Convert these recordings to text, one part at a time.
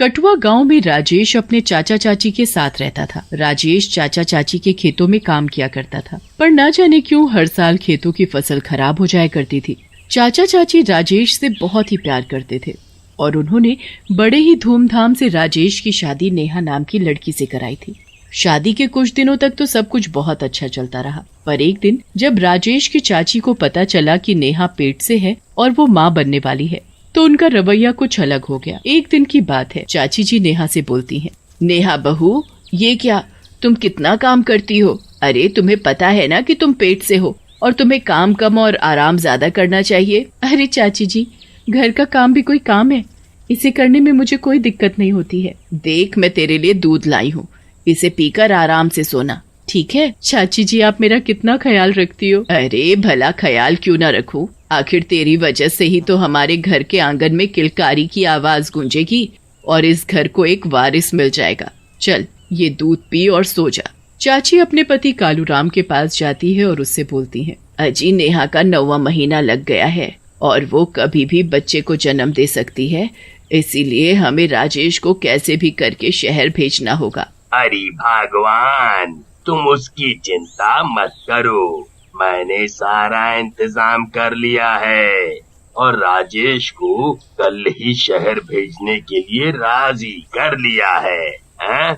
कटुआ गांव में राजेश अपने चाचा चाची के साथ रहता था। राजेश चाचा चाची के खेतों में काम किया करता था, पर न जाने क्यों हर साल खेतों की फसल खराब हो जाया करती थी। चाचा चाची राजेश से बहुत ही प्यार करते थे और उन्होंने बड़े ही धूमधाम से राजेश की शादी नेहा नाम की लड़की से कराई थी। शादी के कुछ दिनों तक तो सब कुछ बहुत अच्छा चलता रहा, पर एक दिन जब राजेश की चाची को पता चला कि नेहा पेट से है और वो माँ बनने वाली है, तो उनका रवैया कुछ अलग हो गया। एक दिन की बात है, चाची जी नेहा से बोलती हैं, नेहा बहू, ये क्या, तुम कितना काम करती हो? अरे तुम्हें पता है ना कि तुम पेट से हो और तुम्हें काम कम और आराम ज्यादा करना चाहिए। अरे चाची जी, घर का काम भी कोई काम है, इसे करने में मुझे कोई दिक्कत नहीं होती है। देख, मैं तेरे लिए दूध लाई हूँ, इसे पीकर आराम से सोना, ठीक है? चाची जी, आप मेरा कितना ख्याल रखती हो। अरे भला ख्याल क्यों ना रखूं, आखिर तेरी वजह से ही तो हमारे घर के आंगन में किलकारी की आवाज गूंजेगी और इस घर को एक वारिस मिल जाएगा। चल, ये दूध पी और सो जा। चाची अपने पति कालूराम के पास जाती है और उससे बोलती है, अजी नेहा का 9वां महीना लग गया है और वो कभी भी बच्चे को जन्म दे सकती है, इसीलिए हमें राजेश को कैसे भी करके शहर भेजना होगा। अरे भगवान, तुम उसकी चिंता मत करो, मैंने सारा इंतजाम कर लिया है और राजेश को कल ही शहर भेजने के लिए राजी कर लिया है।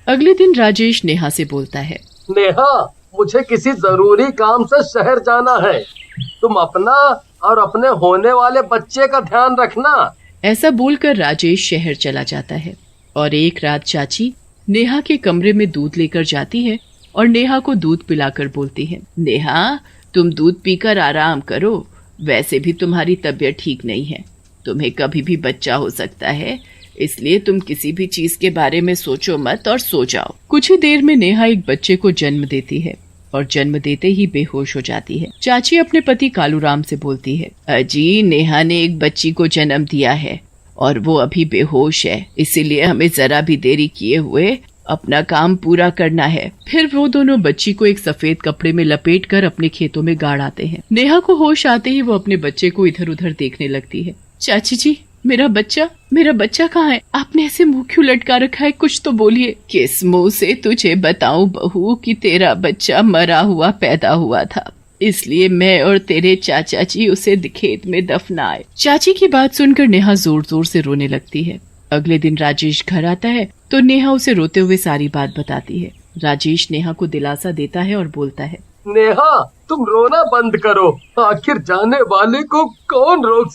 अगले दिन राजेश नेहा से बोलता है, नेहा, मुझे किसी जरूरी काम से शहर जाना है, तुम अपना और अपने होने वाले बच्चे का ध्यान रखना। ऐसा बोलकर राजेश शहर चला जाता है और एक रात चाची नेहा के कमरे में दूध लेकर जाती है और नेहा को दूध पिलाकर बोलती है, नेहा, तुम दूध पीकर आराम करो, वैसे भी तुम्हारी तबीयत ठीक नहीं है, तुम्हें कभी भी बच्चा हो सकता है, इसलिए तुम किसी भी चीज के बारे में सोचो मत और सो जाओ। कुछ ही देर में नेहा एक बच्चे को जन्म देती है और जन्म देते ही बेहोश हो जाती है। चाची अपने पति कालूराम से बोलती है, अजी नेहा ने एक बच्ची को जन्म दिया है और वो अभी बेहोश है, इसीलिए हमें जरा भी देरी किए हुए अपना काम पूरा करना है। फिर वो दोनों बच्ची को एक सफेद कपड़े में लपेटकर अपने खेतों में गाड़ आते हैं। नेहा को होश आते ही वो अपने बच्चे को इधर उधर देखने लगती है। चाची जी, मेरा बच्चा कहाँ है? आपने ऐसे मुंह क्यों लटका रखा है, कुछ तो बोलिए। किस मुंह से तुझे बताऊं बहू कि तेरा बच्चा मरा हुआ पैदा हुआ था, इसलिए मैं और तेरे चाचा जी उसे खेत में दफनाए। चाची की बात सुनकर नेहा जोर जोर से रोने लगती है। अगले दिन राजेश घर आता है तो नेहा उसे रोते हुए सारी बात बताती है। राजेश नेहा को दिलासा देता है और बोलता है, नेहा, तुम रोना बंद करो, आखिर जाने वाले को कौन रोक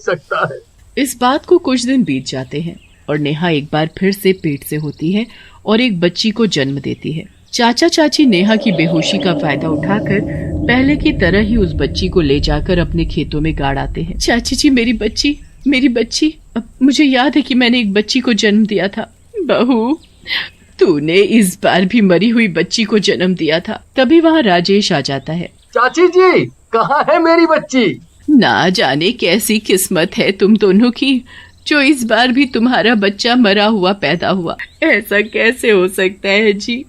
सकता है। इस बात को कुछ दिन बीत जाते हैं और नेहा एक बार फिर से पेट से होती है और एक बच्ची को जन्म देती है। चाचा चाची नेहा की बेहोशी का फायदा उठाकर पहले की तरह ही उस बच्ची को ले जाकर अपने खेतों में गाड़ आते हैं। चाची जी, मेरी बच्ची, अब मुझे याद है कि मैंने एक बच्ची को जन्म दिया था। बहू, तूने इस बार भी मरी हुई बच्ची को जन्म दिया था। तभी वहाँ राजेश आ जाता है। चाची जी, कहाँ है मेरी बच्ची? ना जाने कैसी किस्मत है तुम दोनों की, जो इस बार भी तुम्हारा बच्चा मरा हुआ पैदा हुआ। ऐसा कैसे हो सकता है जी?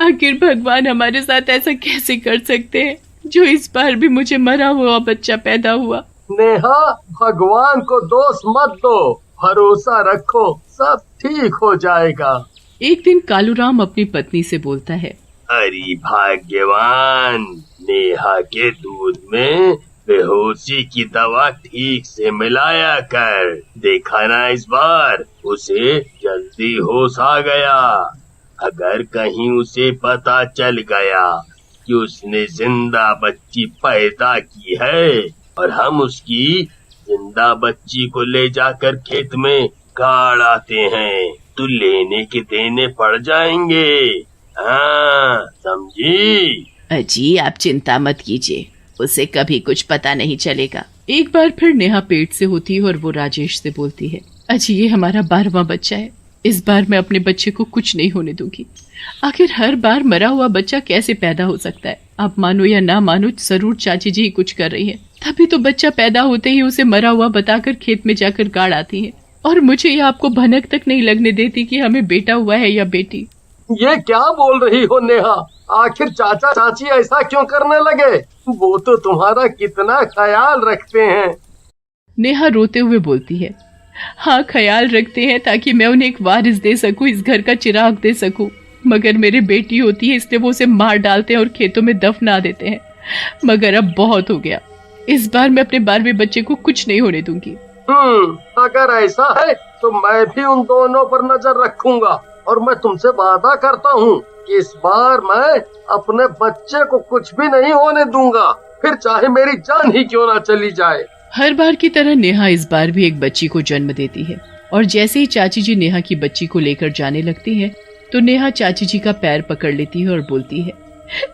आखिर भगवान हमारे साथ ऐसा कैसे कर सकते हैं, जो इस बार भी मुझे मरा हुआ बच्चा पैदा हुआ। नेहा, भगवान को दोष मत दो, भरोसा रखो, सब ठीक हो जाएगा। एक दिन कालूराम अपनी पत्नी से बोलता है, अरे भाग्यवान, नेहा के दूध में बेहोशी की दवा ठीक से मिलाया कर, देखा ना इस बार उसे जल्दी होश आ गया। अगर कहीं उसे पता चल गया कि उसने जिंदा बच्ची पैदा की है और हम उसकी जिंदा बच्ची को ले जाकर खेत में गाड़ आते हैं, तो लेने के देने पड़ जाएंगे। हाँ, समझी? अजी, आप चिंता मत कीजिए, उसे कभी कुछ पता नहीं चलेगा। एक बार फिर नेहा पेट से होती है और वो राजेश से बोलती है, अजी ये हमारा 12वां बच्चा है, इस बार मैं अपने बच्चे को कुछ नहीं होने दूंगी। आखिर हर बार मरा हुआ बच्चा कैसे पैदा हो सकता है? आप मानो या ना मानो, जरूर चाची जी ही कुछ कर रही है। तभी तो बच्चा पैदा होते ही उसे मरा हुआ बताकर खेत में जाकर गाड़ आती है और मुझे ये आपको भनक तक नहीं लगने देती कि हमें बेटा हुआ है या बेटी। ये क्या बोल रही हो नेहा? आखिर चाचा चाची ऐसा क्यों करने लगे? वो तो तुम्हारा कितना ख्याल रखते हैं। नेहा रोते हुए बोलती है, हाँ, ख्याल रखते हैं ताकि मैं उन्हें एक वारिस दे सकूं, इस घर का चिराग दे सकूं। मगर मेरी बेटी होती है इसलिए वो उसे मार डालते हैं और खेतों में दफना देते हैं। मगर अब बहुत हो गया, इस बार मैं अपने 12वें बच्चे को कुछ नहीं होने दूंगी। अगर ऐसा है तो मैं भी उन दोनों पर नजर रखूंगा और मैं तुमसे वादा करता हूँ कि इस बार मैं अपने बच्चे को कुछ भी नहीं होने दूंगा, फिर चाहे मेरी जान ही क्यों ना चली जाए। हर बार की तरह नेहा इस बार भी एक बच्ची को जन्म देती है और जैसे ही चाची जी नेहा की बच्ची को लेकर जाने लगती है तो नेहा चाची जी का पैर पकड़ लेती है और बोलती है,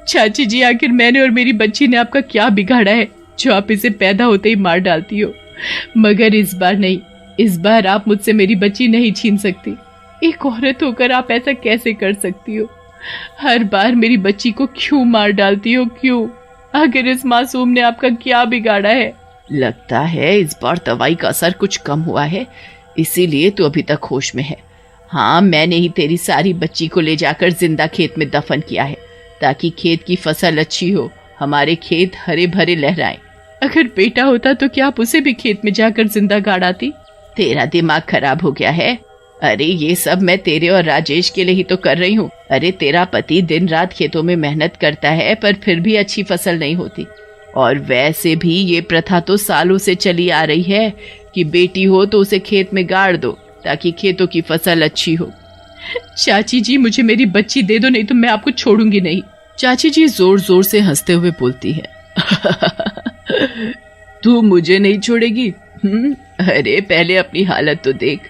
चाची जी, आखिर मैंने और मेरी बच्ची ने आपका क्या बिगाड़ा है जो आप इसे पैदा होते ही मार डालती हो। मगर इस बार नहीं, इस बार आप मुझसे मेरी बच्ची नहीं छीन सकती। एक औरत होकर आप ऐसा कैसे कर सकती हो? हर बार मेरी बच्ची को क्यों मार डालती हो, क्यों? आखिर इस मासूम ने आपका क्या बिगाड़ा है? लगता है इस बार दवाई का असर कुछ कम हुआ है, इसीलिए तो अभी तक होश में है। हाँ, मैंने ही तेरी सारी बच्ची को ले जाकर जिंदा खेत में दफन किया है ताकि खेत की फसल अच्छी हो, हमारे खेत हरे भरे लहराएं। अगर बेटा होता तो क्या आप उसे भी खेत में जाकर जिंदा गाड़ आती? तेरा दिमाग खराब हो गया है। अरे ये सब मैं तेरे और राजेश के लिए ही तो कर रही हूँ। अरे तेरा पति दिन रात खेतों में मेहनत करता है पर फिर भी अच्छी फसल नहीं होती। और वैसे भी ये प्रथा तो सालों से चली आ रही है कि बेटी हो तो उसे खेत में गाड़ दो ताकि खेतों की फसल अच्छी हो। चाची जी, मुझे मेरी बच्ची दे दो, नहीं तो मैं आपको छोड़ूंगी नहीं। चाची जी जोर जोर से हंसते हुए बोलती है, तू मुझे नहीं छोड़ेगी? अरे पहले अपनी हालत तो देख।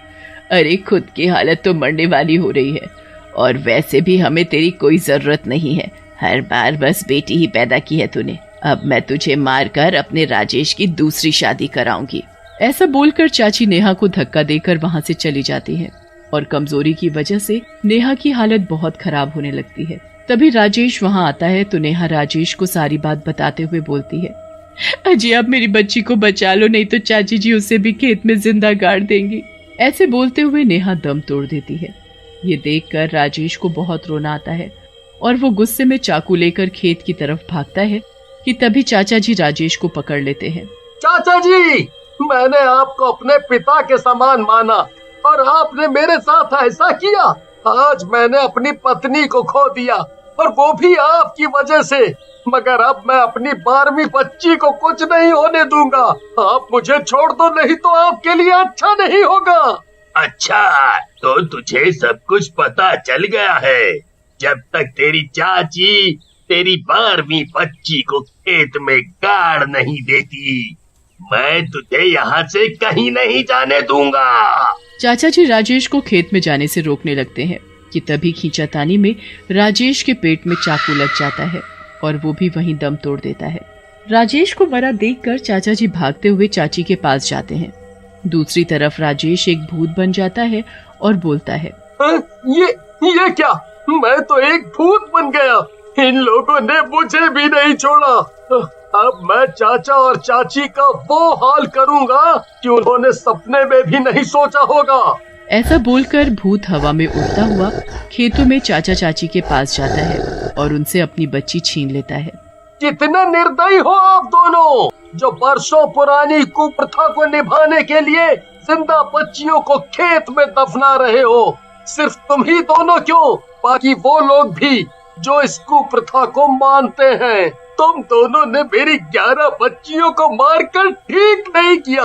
अरे खुद की हालत तो मरने वाली हो रही है और वैसे भी हमें तेरी कोई जरूरत नहीं है। हर बार बस बेटी ही पैदा की है तूने। अब मैं तुझे मारकर अपने राजेश की दूसरी शादी कराऊंगी। ऐसा बोलकर चाची नेहा को धक्का देकर वहां से चली जाती है और कमजोरी की वजह से नेहा की हालत बहुत खराब होने लगती है। तभी राजेश वहां आता है तो नेहा राजेश को सारी बात बताते हुए बोलती है, अजी आप मेरी बच्ची को बचा लो, नहीं तो चाची जी उसे भी खेत में जिंदा गाड़ देंगी। ऐसे बोलते हुए नेहा दम तोड़ देती है। ये देखकर राजेश को बहुत रोना आता है और वो गुस्से में चाकू लेकर खेत की तरफ भागता है कि तभी चाचा जी राजेश को पकड़ लेते हैं। चाचा जी, मैंने आपको अपने पिता के समान माना और आपने मेरे साथ ऐसा किया। आज मैंने अपनी पत्नी को खो दिया और वो भी आपकी वजह से। मगर अब मैं अपनी 12वीं बच्ची को कुछ नहीं होने दूंगा। आप मुझे छोड़ दो, नहीं तो आपके लिए अच्छा नहीं होगा। अच्छा, तो तुझे सब कुछ पता चल गया है। जब तक तेरी चाची तेरी 12वीं बच्ची को खेत में गाड़ नहीं देती, मैं तुझे यहाँ से कहीं नहीं जाने दूंगा। चाचा जी राजेश को खेत में जाने से रोकने लगते हैं कि तभी खींचातानी में राजेश के पेट में चाकू लग जाता है और वो भी वहीं दम तोड़ देता है। राजेश को मरा देखकर चाचा जी भागते हुए चाची के पास जाते हैं। दूसरी तरफ राजेश एक भूत बन जाता है और बोलता है, ये क्या? मैं तो एक भूत बन गया। इन लोगों ने मुझे भी नहीं छोड़ा। अब मैं चाचा और चाची का वो हाल करूंगा कि उन्होंने सपने में भी नहीं सोचा होगा। ऐसा बोलकर भूत हवा में उड़ता हुआ खेतों में चाचा चाची के पास जाता है और उनसे अपनी बच्ची छीन लेता है। कितने निर्दयी हो आप दोनों, जो वर्षों पुरानी कुप्रथा को निभाने के लिए जिंदा बच्चियों को खेत में दफना रहे हो। सिर्फ तुम ही दोनों क्यों, बाकी वो लोग भी जो इस कुप्रथा को मानते हैं। तुम दोनों ने मेरी 11 बच्चियों को मारकर ठीक नहीं किया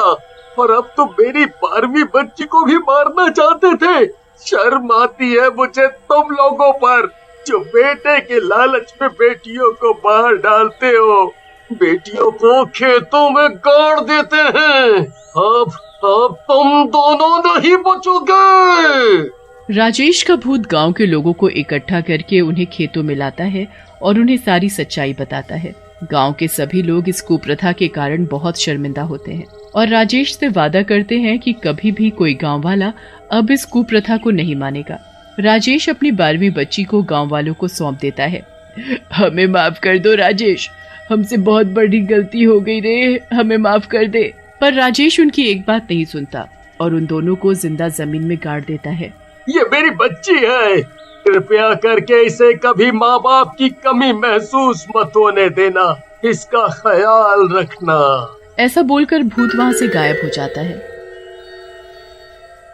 और अब तुम मेरी 12वीं बच्ची को भी मारना चाहते थे। शर्म आती है मुझे तुम लोगों पर, जो बेटे के लालच में बेटियों को मार डालते हो, बेटियों को खेतों में गाड़ देते हैं। अब तुम दोनों नहीं बचोगे। राजेश का भूत गांव के लोगों को इकट्ठा करके उन्हें खेतों में लाता है और उन्हें सारी सच्चाई बताता है। गांव के सभी लोग इस कुप्रथा के कारण बहुत शर्मिंदा होते हैं और राजेश से वादा करते हैं कि कभी भी कोई गांव वाला अब इस कुप्रथा को नहीं मानेगा। राजेश अपनी 12वीं बच्ची को गांव वालों को सौंप देता है। हमें माफ कर दो राजेश, हमसे बहुत बड़ी गलती हो गई रे, हमें माफ कर दे। पर राजेश उनकी एक बात नहीं सुनता और उन दोनों को जिंदा जमीन में गाड़ देता है। ये मेरी बच्ची है, कृपया करके इसे कभी माँ बाप की कमी महसूस मत होने देना, इसका ख्याल रखना। ऐसा बोलकर भूत वहाँ से गायब हो जाता है